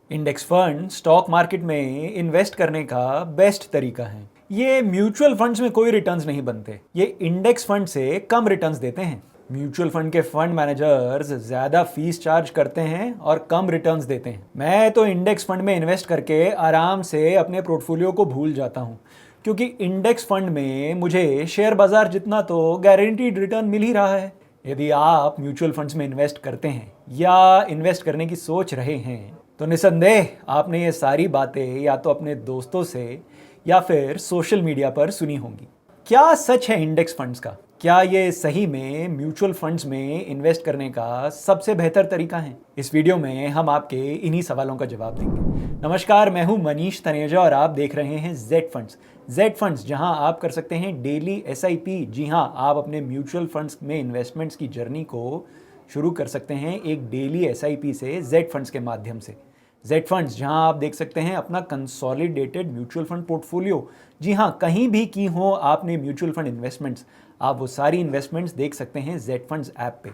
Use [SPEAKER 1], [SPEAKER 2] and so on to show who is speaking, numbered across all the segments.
[SPEAKER 1] Index fund stock market में invest करने का बेस्ट तरीका है। ये म्यूचुअल फंड्स में कोई रिटर्न्स नहीं बनते, ये इंडेक्स फंड से कम रिटर्न्स देते हैं। म्यूचुअल फंड के फंड मैनेजर्स ज्यादा फीस चार्ज करते हैं और कम रिटर्न्स देते हैं। मैं तो इंडेक्स फंड में इन्वेस्ट करके आराम से अपने पोर्टफोलियो को भूल जाता हूँ, क्योंकि इंडेक्स फंड में मुझे शेयर बाजार जितना तो गारंटीड रिटर्न मिल ही रहा है। यदि आप म्यूचुअल फंड्स में इन्वेस्ट करते हैं या इन्वेस्ट करने की सोच रहे हैं तो निसंदेह आपने ये सारी बातें या तो अपने दोस्तों से या फिर सोशल मीडिया पर सुनी होंगी। क्या सच है इंडेक्स फंड्स का? क्या ये सही में म्यूचुअल फंड्स में इन्वेस्ट करने का सबसे बेहतर तरीका है? इस वीडियो में हम आपके इन्हीं सवालों का जवाब देंगे। नमस्कार, मैं हूं मनीष तनेजा और आप देख रहे हैं जेड फंड्स। जेड फंड्स, जहां आप कर सकते हैं डेली एसआईपी। जी हां, आप अपने म्यूचुअल फंड्स में इन्वेस्टमेंट्स की जर्नी को शुरू कर सकते हैं एक डेली एसआईपी से जेड फंड्स के माध्यम से। जेड फंड्स, जहां आप देख सकते हैं अपना कंसोलिडेटेड म्यूचुअल फंड पोर्टफोलियो। जी हां, कहीं भी की हो आपने म्यूचुअल फंड इन्वेस्टमेंट्स, आप वो सारी इन्वेस्टमेंट्स देख सकते हैं जेड फंड्स ऐप पे।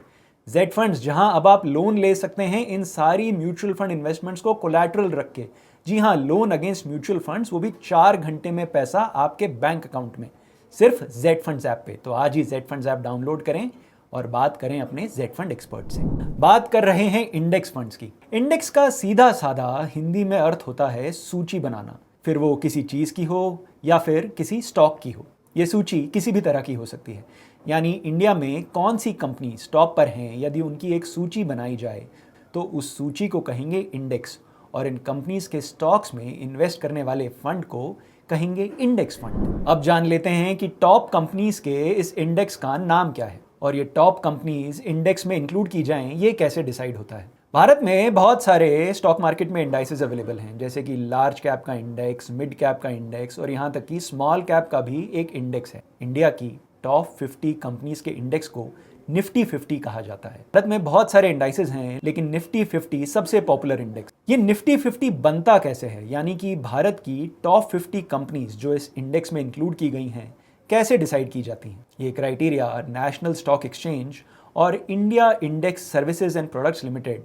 [SPEAKER 1] जेड फंड्स, जहां अब आप लोन ले सकते हैं इन सारी म्यूचुअल फंड इन्वेस्टमेंट्स को कोलैटरल रख के। जी हां, लोन अगेंस्ट म्यूचुअल फंड्स, वो भी 4 घंटे में पैसा आपके बैंक अकाउंट में, सिर्फ जेड फंड्स ऐप पे। तो आज ही जेड फंड्स ऐप डाउनलोड करें और बात करें अपने जेड फंड एक्सपर्ट से। बात कर रहे हैं इंडेक्स फंड्स की। इंडेक्स का सीधा साधा हिंदी में अर्थ होता है सूची बनाना, फिर वो किसी चीज की हो या फिर किसी स्टॉक की हो। ये सूची किसी भी तरह की हो सकती है, यानी इंडिया में कौन सी कंपनी टॉप पर हैं, यदि उनकी एक सूची बनाई जाए तो उस सूची को कहेंगे इंडेक्स, और इन कंपनीज के स्टॉक्स में इन्वेस्ट करने वाले फंड को कहेंगे इंडेक्स फंड। अब जान लेते हैं कि टॉप कंपनीज के इस इंडेक्स का नाम क्या है, और ये टॉप कंपनीज इंडेक्स में इंक्लूड की जाएं ये कैसे डिसाइड होता है। भारत में बहुत सारे स्टॉक मार्केट में इंडाइसेस अवेलेबल हैं, जैसे कि लार्ज कैप का इंडेक्स, मिड कैप का इंडेक्स और यहाँ तक कि स्मॉल कैप का भी एक इंडेक्स है। इंडिया की टॉप 50 कंपनीज के इंडेक्स को निफ्टी 50 कहा जाता है। भारत में बहुत सारे इंडाइसेस हैं, लेकिन निफ्टी 50 सबसे पॉपुलर इंडेक्स। ये निफ्टी 50 बनता कैसे है, यानी कि भारत की टॉप 50 कंपनीज जो इस इंडेक्स में इंक्लूड की गई हैं कैसे डिसाइड की जाती हैं। ये क्राइटेरिया नेशनल स्टॉक एक्सचेंज और India index services and products limited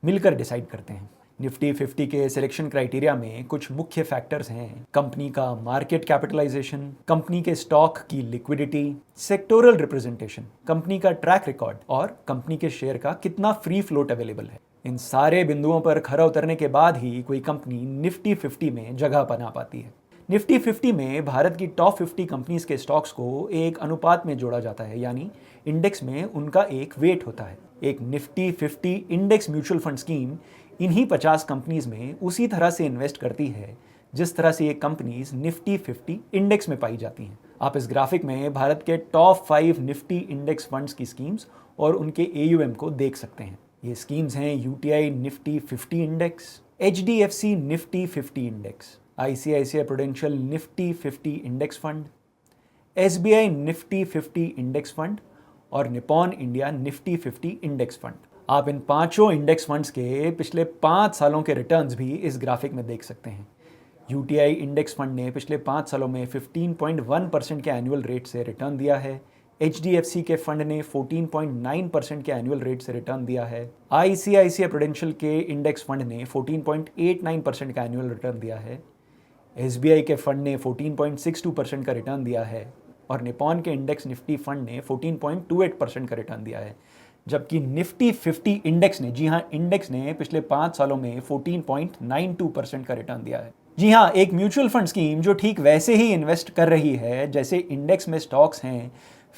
[SPEAKER 1] मिलकर डिसाइड करते हैं। निफ्टी 50 के सिलेक्शन क्राइटेरिया में कुछ मुख्य फैक्टर्स हैं: कंपनी का मार्केट कैपिटलाइजेशन, कंपनी के स्टॉक की लिक्विडिटी, सेक्टोरल रिप्रेजेंटेशन, कंपनी का ट्रैक रिकॉर्ड और कंपनी के शेयर का कितना फ्री फ्लोट अवेलेबल है। इन सारे बिंदुओं पर खरा उतरने के बाद ही कोई कंपनी निफ्टी 50 में जगह बना पाती है। निफ्टी 50 में भारत की टॉप 50 कंपनीज के स्टॉक्स को एक अनुपात में जोड़ा जाता है, यानी इंडेक्स में उनका एक वेट होता है। एक Nifty 50 index mutual fund scheme इन्हीं 50 कंपनीज में उसी तरह से इन्वेस्ट करती है जिस तरह से ये कंपनीज निफ्टी 50 इंडेक्स में पाई जाती हैं। आप इस ग्राफिक में भारत के टॉप 5 निफ्टी इंडेक्स फंड्स की स्कीम्स और उनके AUM को देख सकते हैं। ये स्कीम्स हैं UTI Nifty 50 index, HDFC Nifty 50 index, ICICI Prudential Nifty 50 index fund, SBI Nifty 50 index fund और Nippon India Nifty 50 index fund. आप इन पांचों इंडेक्स फंड्स के पिछले 5 सालों के रिटर्न्स भी इस ग्राफिक में देख सकते हैं। UTI इंडेक्स फंड ने पिछले 5 सालों में 15.1% के एनुअल रेट से रिटर्न दिया है। HDFC के फंड ने 14.9% के एनुअल रेट से रिटर्न दिया है। ICICI प्रूडेंशियल के इंडेक्स फंड ने 14.89% का एनुअल रिटर्न दिया है। SBI के फंड ने 14.62% का रिटर्न दिया है और निपॉन के इंडेक्स निफ्टी फंड ने 14.28% का रिटर्न दिया है। जबकि निफ्टी 50 इंडेक्स ने, जी हां, इंडेक्स ने पिछले 5 सालों में 14.92% का रिटर्न दिया है। जी हां, एक म्यूचुअल फंड स्कीम जो ठीक वैसे ही इन्वेस्ट कर रही है जैसे इंडेक्स में स्टॉक्स हैं,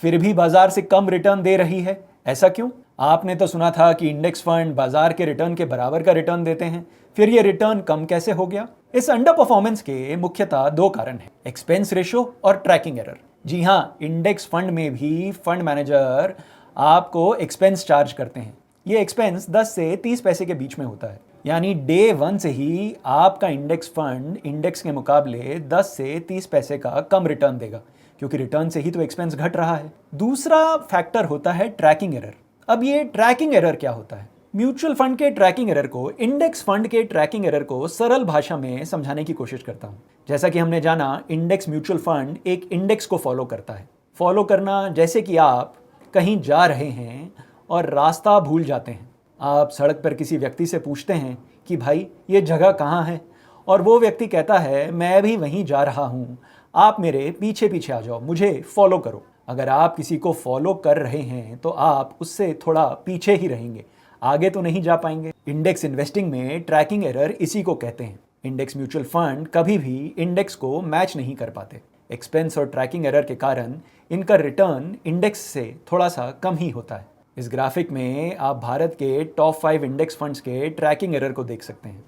[SPEAKER 1] फिर भी बाजार से कम रिटर्न दे रही है। ऐसा क्यों? आपने तो सुना था कि इंडेक्स फंड बाजार के रिटर्न के बराबर का रिटर्न देते हैं, फिर ये रिटर्न कम कैसे हो गया? इस अंडर परफॉर्मेंस के मुख्यतः 2 कारण हैं: एक्सपेंस रेशो और ट्रैकिंग एरर। जी हां, इंडेक्स फंड में भी फंड मैनेजर आपको एक्सपेंस चार्ज करते हैं। ये एक्सपेंस 10 से 30 पैसे के बीच में होता है, यानी डे 1 से ही आपका इंडेक्स फंड इंडेक्स के मुकाबले 10 से 30 पैसे का कम रिटर्न देगा, क्योंकि रिटर्न से ही तो एक्सपेंस घट रहा है। दूसरा फैक्टर होता है ट्रैकिंग एरर। अब ये ट्रैकिंग एरर क्या होता है? म्यूचुअल फंड के ट्रैकिंग एरर को इंडेक्स फंड के ट्रैकिंग एरर को सरल भाषा में समझाने की कोशिश करता हूं। जैसा कि हमने जाना, इंडेक्स म्यूचुअल फंड एक इंडेक्स को फॉलो करता है। फॉलो करना जैसे कि आप कहीं जा रहे हैं और रास्ता भूल जाते हैं। आप सड़क पर किसी व्यक्ति से पूछते हैं कि भाई ये जगह कहाँ है, और वो व्यक्ति कहता है मैं भी वहीं जा रहा हूँ, आप मेरे पीछे पीछे आ जाओ, मुझे फॉलो करो। अगर आप किसी को फॉलो कर रहे हैं तो आप उससे थोड़ा पीछे ही रहेंगे, आगे तो नहीं जा पाएंगे। इंडेक्स इन्वेस्टिंग में ट्रैकिंग एरर इसी को कहते हैं। इंडेक्स म्यूचुअल फंड कभी भी इंडेक्स को मैच नहीं कर पाते। एक्सपेंस और ट्रैकिंग एरर के कारण इनका रिटर्न इंडेक्स से थोड़ा सा कम ही होता है। इस ग्राफिक में आप भारत के टॉप 5 इंडेक्स फंड्स के ट्रैकिंग एरर को देख सकते हैं।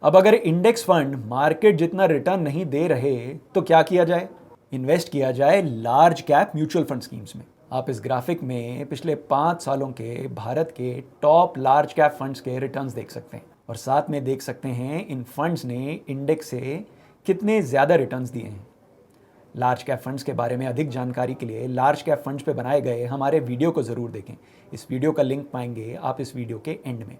[SPEAKER 1] अब अगर इंडेक्स फंड मार्केट जितना रिटर्न नहीं दे रहे तो क्या किया जाए? इन्वेस्ट किया जाए large cap mutual fund schemes में। आप इस ग्राफिक में पिछले 5 सालों के भारत के टॉप लार्ज कैप फंड्स के रिटर्न्स देख सकते हैं, और साथ में देख सकते हैं इन फंड्स ने इंडेक्स से कितने ज़्यादा रिटर्न्स दिए हैं। लार्ज कैप फंड्स के बारे में अधिक जानकारी के लिए लार्ज कैप फंड्स पे बनाए गए हमारे वीडियो को ज़रूर देखें। इस वीडियो का लिंक पाएंगे आप इस वीडियो के एंड में।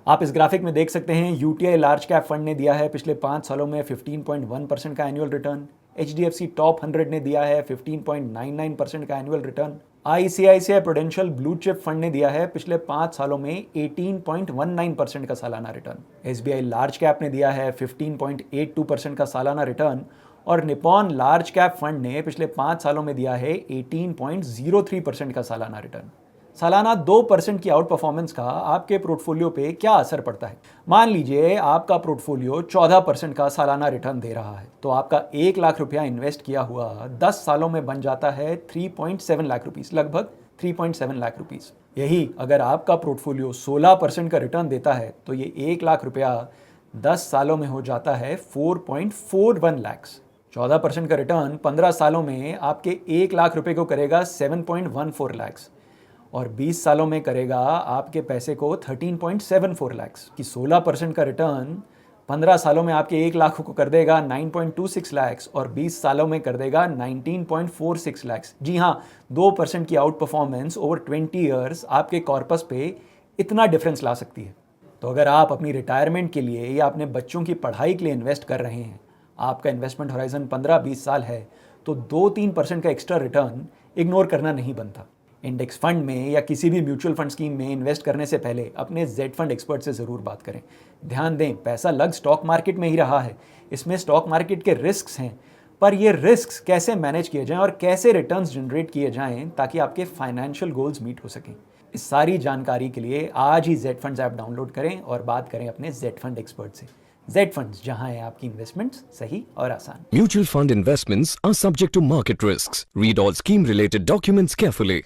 [SPEAKER 1] आप इस ग्राफिक में देख सकते हैं यूटीआई लार्ज कैप फंड ने दिया है पिछले 5 सालों में 15.1% का एनुअल रिटर्न। एचडीएफसी टॉप 100 ने दिया है 15.99% का annual return. ICICI prudential blue chip fund ने दिया है पिछले 5 सालों में 18.19% का सालाना रिटर्न। एसबीआई लार्ज कैप ने दिया है 15.82% का सालाना रिटर्न, और निपॉन लार्ज कैप फंड ने पिछले 5 सालों में दिया है 18.03% का सालाना रिटर्न। सालाना 2% की आउट परफॉर्मेंस का आपके पोर्टफोलियो पे क्या असर पड़ता है? मान लीजिए आपका पोर्टफोलियो 14% का सालाना रिटर्न दे रहा है, तो आपका 1 लाख रुपया इन्वेस्ट किया हुआ 10 सालों में बन जाता है 3.7 लाख रुपीस, लगभग 3.7 लाख रुपीस। यही अगर आपका पोर्टफोलियो 16% का रिटर्न देता है तो ये 1 लाख रुपया 10 सालों में हो जाता है 4.41 लैक्स। 14% का रिटर्न 15 सालों में आपके 1 लाख रुपए को करेगा 7.14 लैक्स, और 20 सालों में करेगा आपके पैसे को 13.74 लैक्स। कि 16% का रिटर्न 15 सालों में आपके 1 लाख को कर देगा 9.26 लैक्स, और 20 सालों में कर देगा 19.46 लैक्स। जी हाँ, 2% की आउट परफॉर्मेंस ओवर 20 ईयर्स आपके कॉर्पस पे इतना डिफरेंस ला सकती है। तो अगर आप अपनी रिटायरमेंट के लिए या अपने बच्चों की पढ़ाई के लिए इन्वेस्ट कर रहे हैं, आपका इन्वेस्टमेंट होराइजन 15-20 साल है, तो 2-3% का एक्स्ट्रा रिटर्न इग्नोर करना नहीं बनता। इंडेक्स फंड में या किसी भी म्यूचुअल फंड स्कीम में इन्वेस्ट करने से पहले अपने जेड फंड एक्सपर्ट से ज़रूर बात करें। ध्यान दें, पैसा लग स्टॉक मार्केट में ही रहा है, इसमें स्टॉक मार्केट के रिस्क्स हैं, पर ये रिस्क्स कैसे मैनेज किए जाएं और कैसे रिटर्न्स जनरेट किए जाएं ताकि आपके फाइनेंशियल गोल्स मीट हो सकें। इस सारी जानकारी के लिए आज ही जेड फंड्स ऐप डाउनलोड करें और बात करें अपने जेड फंड एक्सपर्ट से। जेड फंड्स, जहां है आपकी इन्वेस्टमेंट्स सही और आसान।
[SPEAKER 2] Mutual fund investments are subject to market risks. Read all scheme related documents carefully.